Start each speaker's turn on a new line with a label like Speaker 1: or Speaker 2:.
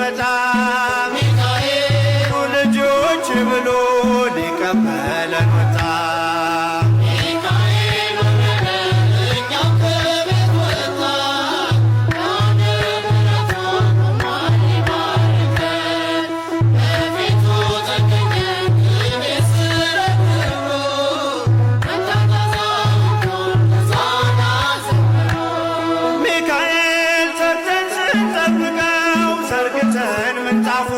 Speaker 1: ሲመጣ ልጆች ብሎ ሊቀበለን ወጣ። ሚካኤል ሰርተን ስንጠብቀው ዘርግተን ምንጣፉ